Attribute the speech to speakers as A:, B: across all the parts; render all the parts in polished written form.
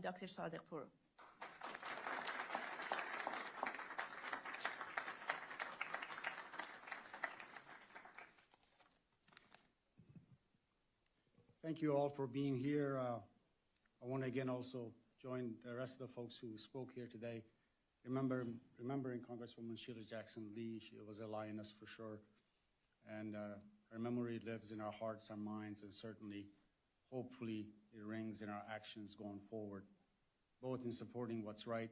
A: Dr. Sadeghpour.
B: Thank you all for being here. I want to again also join the rest of the folks who spoke here today. Remembering Congresswoman Sheila Jackson Lee, she was a lioness for sure. And her memory lives in our hearts and minds, and certainly, hopefully, it rings in our actions going forward, both in supporting what's right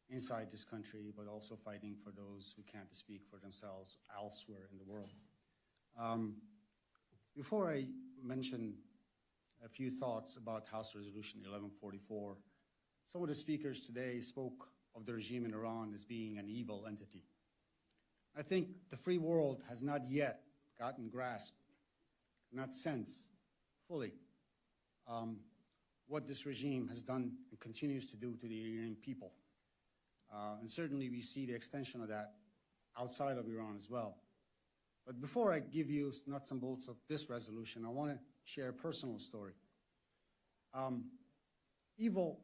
B: inside this country, but also fighting for those who can't speak for themselves elsewhere in the world. Before I mention a few thoughts about House Resolution 1144, some of the speakers today spoke of the regime in Iran as being an evil entity. I think the free world has not yet gotten grasped, not sensed fully what this regime has done and continues to do to the Iranian people. And certainly we see the extension of that outside of Iran as well. But before I give you nuts and bolts of this resolution, I want to share a personal story. Evil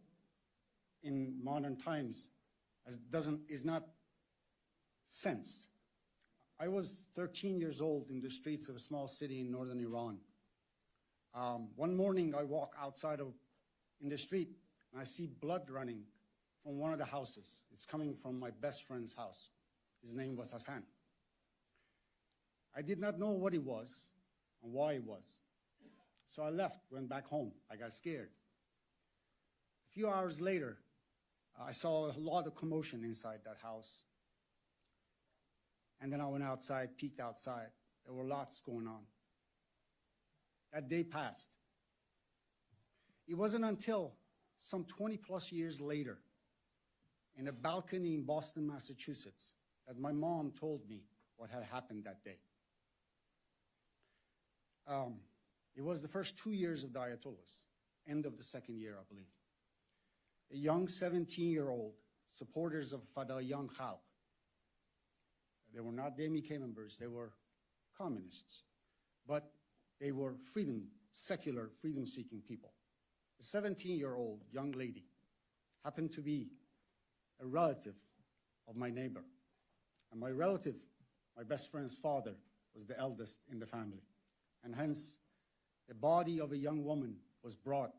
B: in modern times is not sensed. I was 13 years old in the streets of a small city in northern Iran. One morning I walk outside in the street and I see blood running from one of the houses. It's coming from my best friend's house. His name was Hassan. I did not know what it was and why it was. So I left, went back home. I got scared. A few hours later, I saw a lot of commotion inside that house. And then I went outside, peeked outside. There were lots going on. That day passed. It wasn't until some 20 plus years later, in a balcony in Boston, Massachusetts, that my mom told me what had happened that day. It was the first 2 years of the Ayatollahs, end of the second year, I believe. A young 17-year-old supporters of Fadayan Khalq. They were not the MEK members, they were communists. But they were secular, freedom-seeking people. A 17-year-old young lady happened to be a relative of my neighbor. And my relative, my best friend's father, was the eldest in the family. And hence, the body of a young woman was brought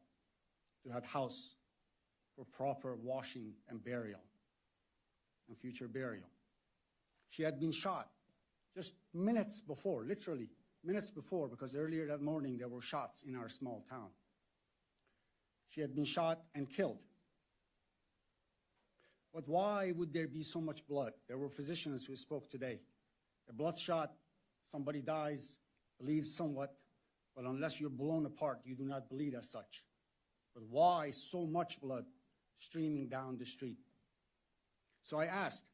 B: to that house for proper washing and burial, and future burial. She had been shot just minutes before, literally minutes before, because earlier that morning there were shots in our small town. She had been shot and killed. But why would there be so much blood? There were physicians who spoke today. A bloodshot, somebody dies, bleeds somewhat, but unless you're blown apart, you do not bleed as such. But why so much blood streaming down the street? So I asked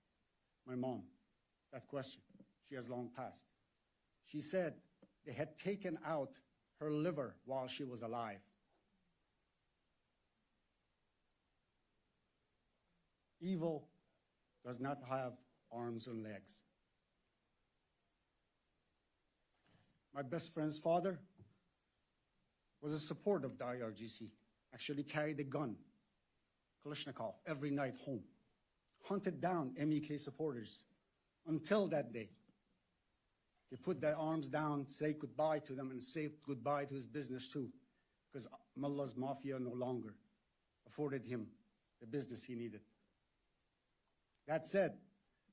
B: my mom that question. She has long passed. She said they had taken out her liver while she was alive. Evil does not have arms and legs. My best friend's father was a supporter of the IRGC, actually carried a gun, Kalashnikov, every night home, hunted down MEK supporters until that day. He put their arms down, say goodbye to them, and say goodbye to his business too, because Mullah's mafia no longer afforded him the business he needed. That said,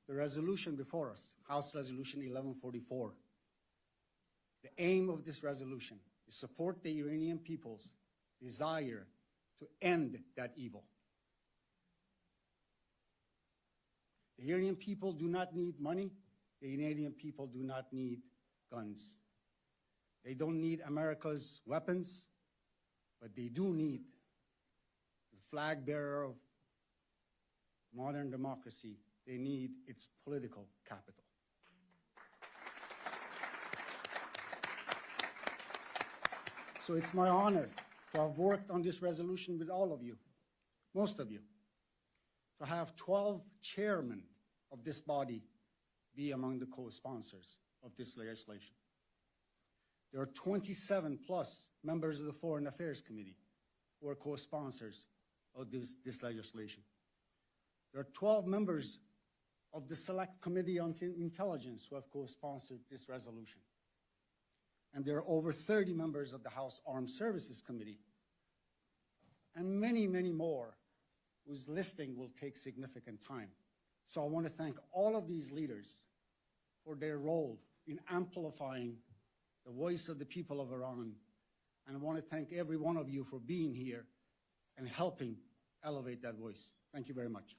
B: the resolution before us, House Resolution 1144, the aim of this resolution is support the Iranian people's desire to end that evil. The Iranian people do not need money. The Iranian people do not need guns. They don't need America's weapons, but they do need the flag bearer of modern democracy. They need its political capital. So it's my honor to have worked on this resolution with all of you, most of you, to have 12 chairmen of this body be among the co-sponsors of this legislation. There are 27 plus members of the Foreign Affairs Committee who are co-sponsors of this legislation. There are 12 members of the Select Committee on Intelligence who have co-sponsored this resolution. And there are over 30 members of the House Armed Services Committee, and many, many more whose listing will take significant time. So I want to thank all of these leaders for their role in amplifying the voice of the people of Iran. And I want to thank every one of you for being here and helping elevate that voice. Thank you very much.